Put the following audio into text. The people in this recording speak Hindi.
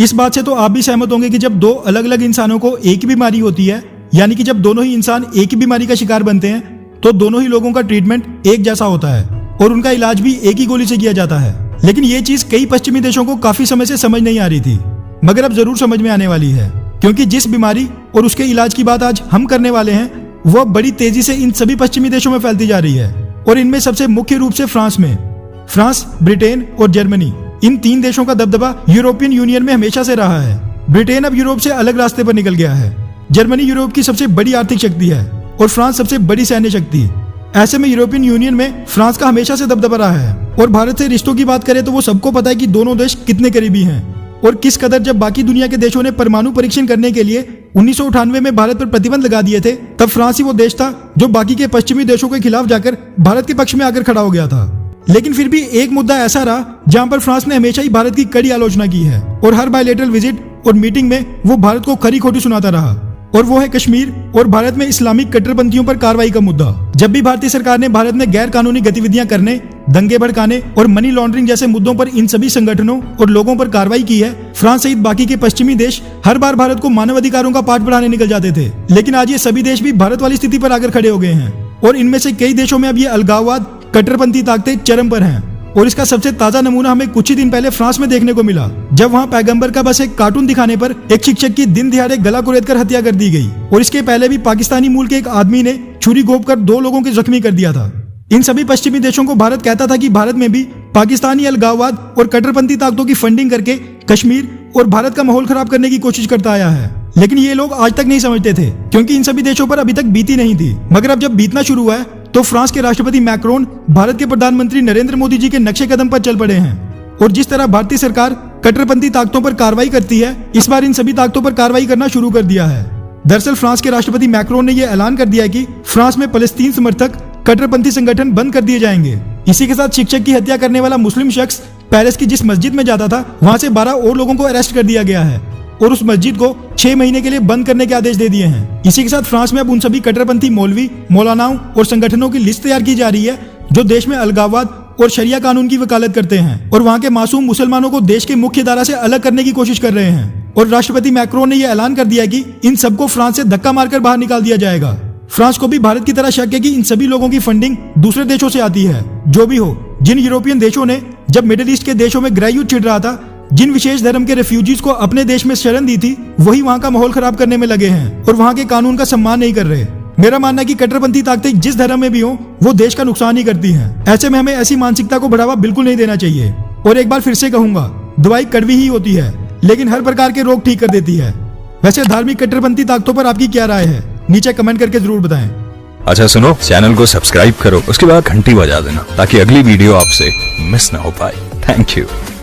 इस बात से तो आप भी सहमत होंगे कि जब दो अलग अलग इंसानों को एक ही बीमारी होती है, यानी कि जब दोनों ही इंसान एक ही बीमारी का शिकार बनते हैं, तो दोनों ही लोगों का ट्रीटमेंट एक जैसा होता है और उनका इलाज भी एक ही गोली से किया जाता है। लेकिन ये चीज कई पश्चिमी देशों को काफी समय से समझ नहीं आ रही थी, मगर अब जरूर समझ में आने वाली है, क्योंकि जिस बीमारी और उसके इलाज की बात आज हम करने वाले हैं, वो बड़ी तेजी से इन सभी पश्चिमी देशों में फैलती जा रही है। और इनमें सबसे मुख्य रूप से फ्रांस, ब्रिटेन और जर्मनी, इन 3 देशों का दबदबा यूरोपियन यूनियन में हमेशा से रहा है। ब्रिटेन अब यूरोप से अलग रास्ते पर निकल गया है। जर्मनी यूरोप की सबसे बड़ी आर्थिक शक्ति है और फ्रांस सबसे बड़ी सैन्य शक्ति। ऐसे में यूरोपियन यूनियन में फ्रांस का हमेशा से दबदबा रहा है। और भारत से रिश्तों की बात करें तो वो सबको पता है कि दोनों देश कितने करीबी हैं और किस कदर। जब बाकी दुनिया के देशों ने परमाणु परीक्षण करने के लिए 1998 में भारत पर प्रतिबंध लगा दिए थे, तब फ्रांस ही वो देश था जो बाकी के पश्चिमी देशों के खिलाफ जाकर भारत के पक्ष में आकर खड़ा हो गया था। लेकिन फिर भी एक मुद्दा ऐसा रहा जहां पर फ्रांस ने हमेशा ही भारत की कड़ी आलोचना की है और हर बायलैटरल विजिट और मीटिंग में वो भारत को खरी खोटी सुनाता रहा, और वो है कश्मीर और भारत में इस्लामिक कट्टरपंथियों पर कार्रवाई का मुद्दा। जब भी भारतीय सरकार ने भारत में गैर कानूनी गतिविधियां करने, दंगे भड़काने और मनी लॉन्ड्रिंग जैसे मुद्दों पर इन सभी संगठनों और लोगों पर कार्रवाई की है, फ्रांस सहित बाकी के पश्चिमी देश हर बार भारत को मानवाधिकारों का पाठ पढ़ाने निकल जाते थे। लेकिन आज ये सभी देश भी भारत वाली स्थिति पर आकर खड़े हो गए हैं और इनमें से कई देशों में अब ये अलगाववाद, कट्टरपंथी ताकतें चरम पर हैं। और इसका सबसे ताजा नमूना हमें कुछ ही दिन पहले फ्रांस में देखने को मिला, जब वहां पैगंबर का बस एक कार्टून दिखाने पर एक शिक्षक की दिन दिहाड़े गला कुरेदकर हत्या कर दी गई। और इसके पहले भी पाकिस्तानी मूल के एक आदमी ने छुरी घोंपकर 2 लोगों को जख्मी कर दिया था। इन सभी पश्चिमी देशों को भारत कहता था कि भारत में भी पाकिस्तानी अलगाववाद और कट्टरपंथी ताकतों की फंडिंग करके कश्मीर और भारत का माहौल खराब करने की कोशिश करता आया है। लेकिन ये लोग आज तक नहीं समझते थे, क्योंकि इन सभी देशों पर अभी तक बीती नहीं थी। मगर अब जब बीतना शुरू हुआ है, तो फ्रांस के राष्ट्रपति मैक्रोन भारत के प्रधानमंत्री नरेंद्र मोदी जी के नक्शे कदम पर चल पड़े हैं। और जिस तरह भारतीय सरकार कट्टरपंथी ताकतों पर कार्रवाई करती है, इस बार इन सभी ताकतों पर कार्रवाई करना शुरू कर दिया है। दरअसल फ्रांस के राष्ट्रपति मैक्रोन ने यह ऐलान कर दिया है कि फ्रांस में फलस्तीन समर्थक कट्टरपंथी संगठन बंद कर दिए जाएंगे। इसी के साथ शिक्षक की हत्या करने वाला मुस्लिम शख्स पेरिस की जिस मस्जिद में जाता था, वहां से 12 और लोगों को अरेस्ट कर दिया गया है और उस मस्जिद को 6 महीने के लिए बंद करने के आदेश दे दिए हैं। इसी के साथ फ्रांस में अब उन सभी कट्टरपंथी मौलवी, मौलानाओं और संगठनों की लिस्ट तैयार की जा रही है जो देश में अलगाववाद और शरिया कानून की वकालत करते हैं और वहां के मासूम मुसलमानों को देश के मुख्य धारा से अलग करने की कोशिश कर रहे हैं। और राष्ट्रपति मैक्रोन ने यह ऐलान कर दिया कि इन सबको फ्रांस से धक्का मारकर बाहर निकाल दिया जाएगा। फ्रांस को भी भारत की तरह शक है कि इन सभी लोगों की फंडिंग दूसरे देशों से आती है। जो भी हो, जिन यूरोपियन देशों ने जब मिडिल ईस्ट के देशों में गृह युद्ध छिड़ रहा था, जिन विशेष धर्म के रेफ्यूजीज को अपने देश में शरण दी थी, वही वहां का माहौल खराब करने में लगे हैं और वहां के कानून का सम्मान नहीं कर रहे। मेरा मानना है कि कट्टरपंथी ताकतें जिस धर्म में भी हो, वो देश का नुकसान ही करती हैं। ऐसे में हमें ऐसी मानसिकता को बढ़ावा बिल्कुल नहीं देना चाहिए। और एक बार फिर से कहूंगा, दवाई कड़वी ही होती है, लेकिन हर प्रकार के रोग ठीक कर देती है। वैसे धार्मिक कट्टरपंथी ताकतों पर आपकी क्या राय है? नीचे कमेंट करके जरूर बताएं। अच्छा सुनो, चैनल को सब्सक्राइब करो, उसके बाद घंटी बजा देना ताकि अगली वीडियो आपसे मिस ना हो पाए। Thank you.